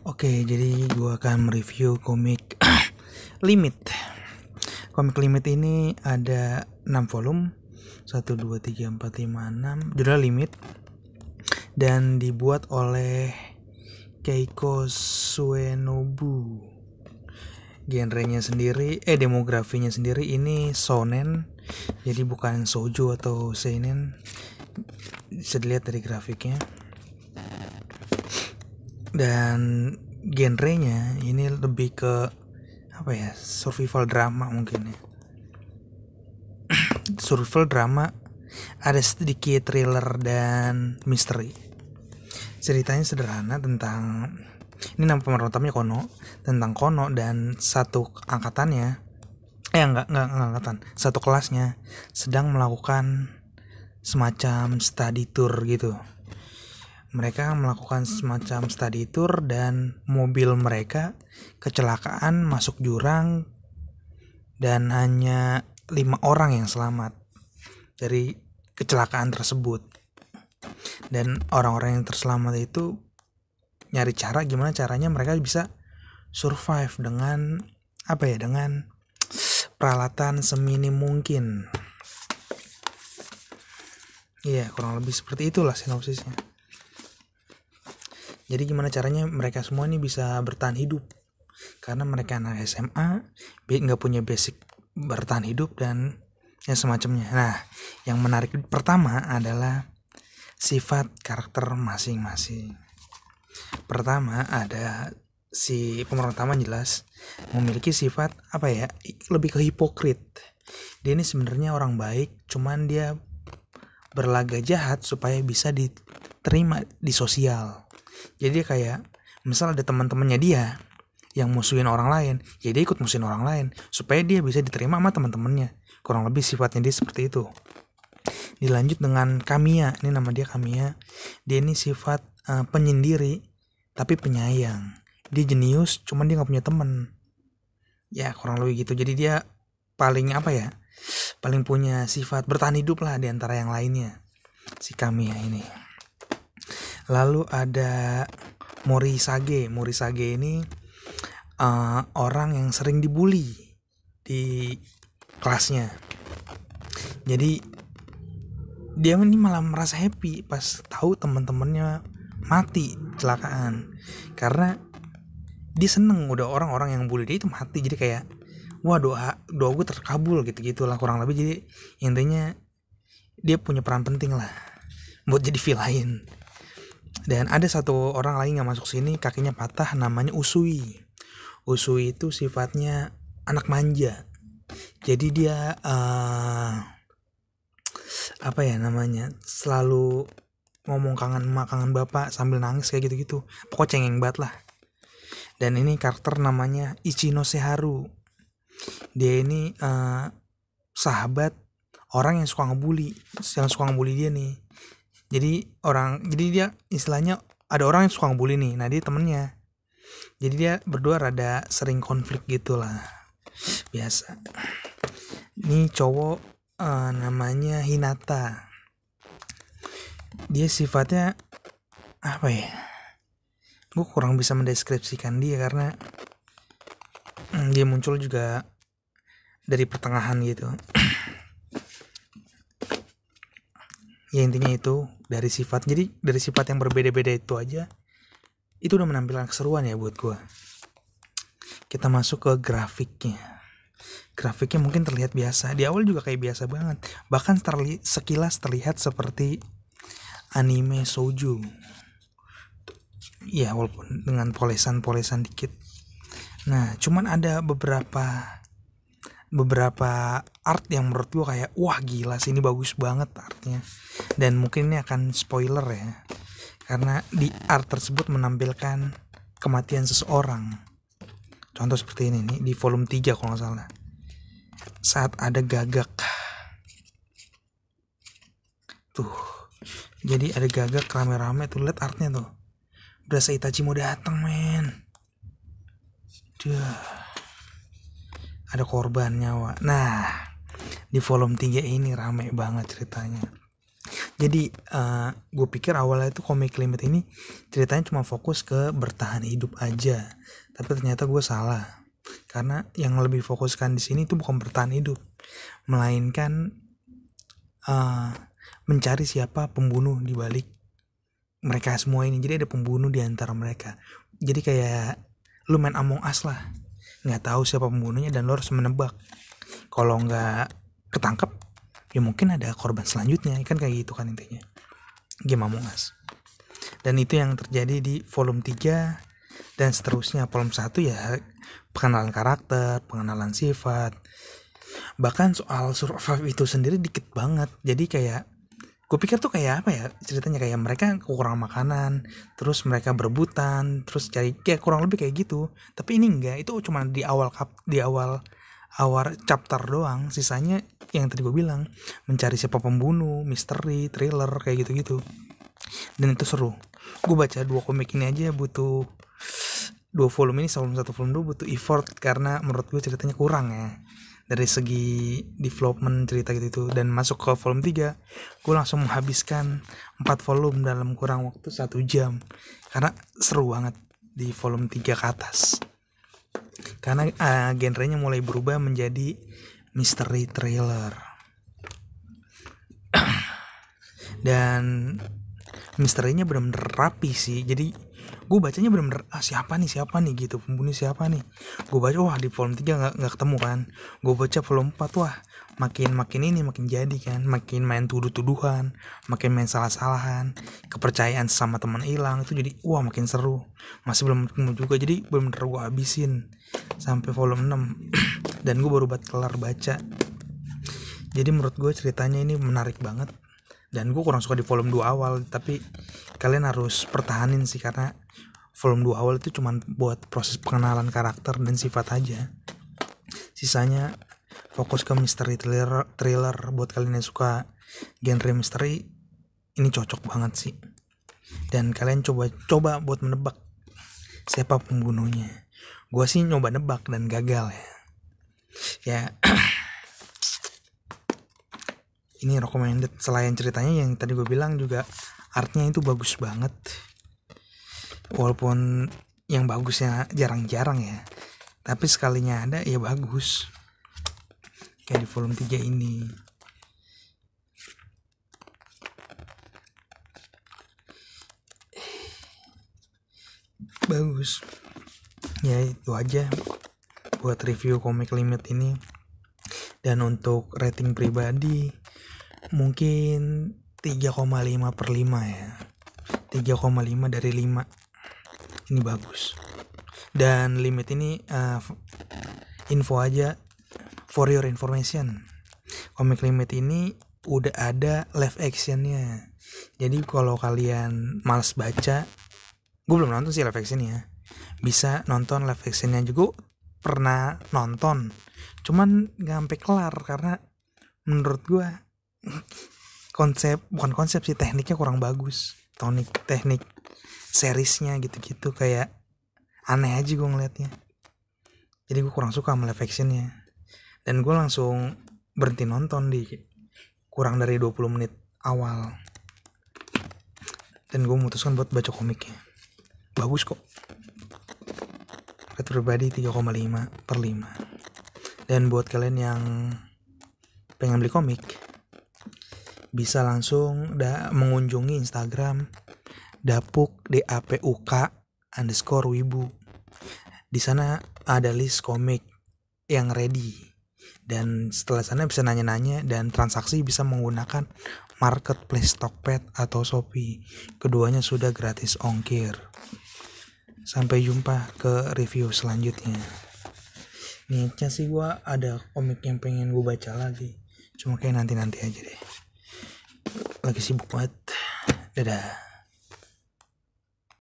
Oke, jadi gue akan mereview komik Limit. Komik Limit ini ada 6 volume, 1, 2, 3, 4, 5, 6. Judulnya Limit. Dan dibuat oleh Keiko Suenobu. Genrenya sendiri, demografinya sendiri ini shonen. Jadi bukan shoujo atau seinen. Bisa dilihat dari grafiknya. Dan genrenya ini lebih ke survival drama mungkin ya. Survival drama, ada sedikit thriller dan misteri. Ceritanya sederhana tentang, ini nama pemeran utamanya Kono, tentang Kono dan satu angkatannya, enggak angkatan, satu kelasnya sedang melakukan semacam study tour gitu. Mereka melakukan semacam study tour dan mobil mereka kecelakaan masuk jurang dan hanya 5 orang yang selamat dari kecelakaan tersebut. Dan orang-orang yang terselamat itu nyari cara gimana caranya mereka bisa survive dengan dengan peralatan seminim mungkin. Iya, kurang lebih seperti itulah sinopsisnya. Jadi gimana caranya mereka semua ini bisa bertahan hidup, karena mereka anak SMA, nggak punya basic bertahan hidup dan ya semacamnya. Nah, yang menarik pertama adalah sifat karakter masing-masing. Pertama ada si pemeran utama jelas memiliki sifat lebih ke hipokrit. Dia ini sebenarnya orang baik, cuman dia berlaga jahat supaya bisa diterima di sosial. Jadi dia kayak misal ada teman-temannya dia yang musuhin orang lain, ya dia ikut musuhin orang lain supaya dia bisa diterima sama teman-temannya. Kurang lebih sifatnya dia seperti itu. Dilanjut dengan Kamiya, ini nama dia Kamiya. Dia ini sifat penyendiri tapi penyayang. Dia jenius, cuman dia nggak punya teman. Ya kurang lebih gitu. Jadi dia paling paling punya sifat bertahan hidup lah di antara yang lainnya, si Kamiya ini. Lalu ada Morisage. Morisage ini orang yang sering dibully di kelasnya. Jadi dia ini malah merasa happy pas tahu teman-temannya mati kecelakaan, karena dia seneng udah orang-orang yang bully dia itu mati. Jadi kayak wah, doa gue terkabul gitu-gitulah kurang lebih. Jadi intinya dia punya peran penting lah buat jadi villain. Dan ada satu orang lagi nggak masuk sini, kakinya patah, namanya Usui. Usui itu sifatnya anak manja. Jadi dia selalu ngomong kangen emak, kangen bapak sambil nangis kayak gitu-gitu. Pokoknya cengeng banget lah. Dan ini karakter namanya Ichino Seharu. Dia ini sahabat orang yang suka ngebully dia nih. Jadi dia istilahnya ada orang yang suka ngebully nih. Nah, dia temennya. Jadi dia berdua rada sering konflik gitulah. Biasa. Ini cowok namanya Hinata. Dia sifatnya gue kurang bisa mendeskripsikan dia karena dia muncul juga dari pertengahan gitu. Ya intinya itu dari sifat. Jadi dari sifat yang berbeda-beda itu aja itu udah menampilkan keseruan ya buat gue. Kita masuk ke grafiknya. Grafiknya mungkin terlihat biasa. Di awal juga kayak biasa banget. Bahkan sekilas terlihat seperti anime shoujo. Ya walaupun dengan polesan-polesan dikit. Nah cuman ada beberapa art yang menurut gue kayak wah gila sih, ini bagus banget artnya. Dan mungkin ini akan spoiler ya, karena di art tersebut menampilkan kematian seseorang. Contoh seperti ini nih di volume 3 kalau gak salah, saat ada gagak tuh. Jadi ada gagak rame-rame tuh, lihat artnya tuh, berasa Itachi mau datang men. Ada korban nyawa. Nah, di volume 3 ini rame banget ceritanya. Jadi gue pikir awalnya itu Comic Limit ini ceritanya cuma fokus ke bertahan hidup aja, tapi ternyata gue salah. Karena yang lebih fokuskan di sini itu bukan bertahan hidup, melainkan mencari siapa pembunuh di balik mereka semua ini. Jadi ada pembunuh di antara mereka. Jadi kayak lu main Among Us lah, nggak tahu siapa pembunuhnya dan lu harus menebak. Kalau nggak ketangkep, ya mungkin ada korban selanjutnya, kan kayak gitu kan intinya game Among Us. Dan itu yang terjadi di volume 3 dan seterusnya. Volume 1 ya pengenalan karakter, pengenalan sifat. Bahkan soal survive itu sendiri dikit banget. Jadi kayak gue pikir tuh kayak apa ya ceritanya, kayak mereka kekurangan makanan, terus mereka berebutan, terus cari, kayak kurang lebih kayak gitu. Tapi ini enggak, itu cuma di awal chapter doang. Sisanya yang tadi gue bilang, mencari siapa pembunuh, misteri, thriller, kayak gitu-gitu. Dan itu seru. Gue baca 2 komik ini aja butuh 2 volume ini, volume 1 volume 2 butuh effort, karena menurut gue ceritanya kurang ya dari segi development cerita gitu. Dan masuk ke volume 3 gue langsung menghabiskan 4 volume dalam kurang waktu 1 jam, karena seru banget di volume 3 ke atas. Karena genrenya mulai berubah menjadi mystery thriller. Dan misterinya benar-benar rapi sih. Jadi gue bacanya benar-benar siapa nih gitu, pembunuh siapa nih. Gue baca wah di volume 3 nggak ketemu kan. Gue baca volume 4 wah makin jadi kan, makin main tuduh-tuduhan, makin main salah-salahan, kepercayaan sama teman hilang. Itu jadi wah makin seru. Masih belum ketemu juga, jadi benar-benar gue habisin sampai volume 6 dan gue baru kelar baca. Jadi menurut gue ceritanya ini menarik banget. Dan gue kurang suka di volume 2 awal, tapi kalian harus pertahanin sih, karena volume 2 awal itu cuma buat proses pengenalan karakter dan sifat aja. Sisanya fokus ke misteri thriller. Buat kalian yang suka genre misteri, ini cocok banget sih. Dan kalian coba buat menebak siapa pembunuhnya. Gue sih nyoba nebak dan gagal ya. Ini recommended. Selain ceritanya yang tadi gue bilang, juga artnya itu bagus banget. Walaupun yang bagusnya jarang-jarang ya, tapi sekalinya ada ya bagus. Kayak di volume 3 ini. Bagus. Ya itu aja buat review Comic Limit ini. Dan untuk rating pribadi mungkin 3,5/5 ya. 3,5 dari 5. Ini bagus. Dan Limit ini info aja for your information. Comic Limit ini udah ada live actionnya. Jadi kalau kalian males baca, gue belum nonton sih live actionnya, bisa nonton live actionnya juga. Pernah nonton, cuman gak sampai kelar karena menurut gue bukan konsep sih, tekniknya kurang bagus. Teknik seriesnya gitu-gitu kayak aneh aja gue ngeliatnya. Jadi gue kurang suka sama live actionnya, dan gue langsung berhenti nonton di kurang dari 20 menit awal. Dan gue memutuskan buat baca komiknya. Bagus kok. Rate pribadi 3,5/5. Dan buat kalian yang pengen beli komik, bisa langsung mengunjungi Instagram dapuk DAPUK_wibu. Di sana ada list komik yang ready, dan setelah sana bisa nanya-nanya, dan transaksi bisa menggunakan marketplace Tokped atau Shopee. Keduanya sudah gratis ongkir. Sampai jumpa ke review selanjutnya. Niatnya sih gue ada komik yang pengen gue baca lagi, cuma kayak nanti aja deh. Lagi sibuk banget. Dadah.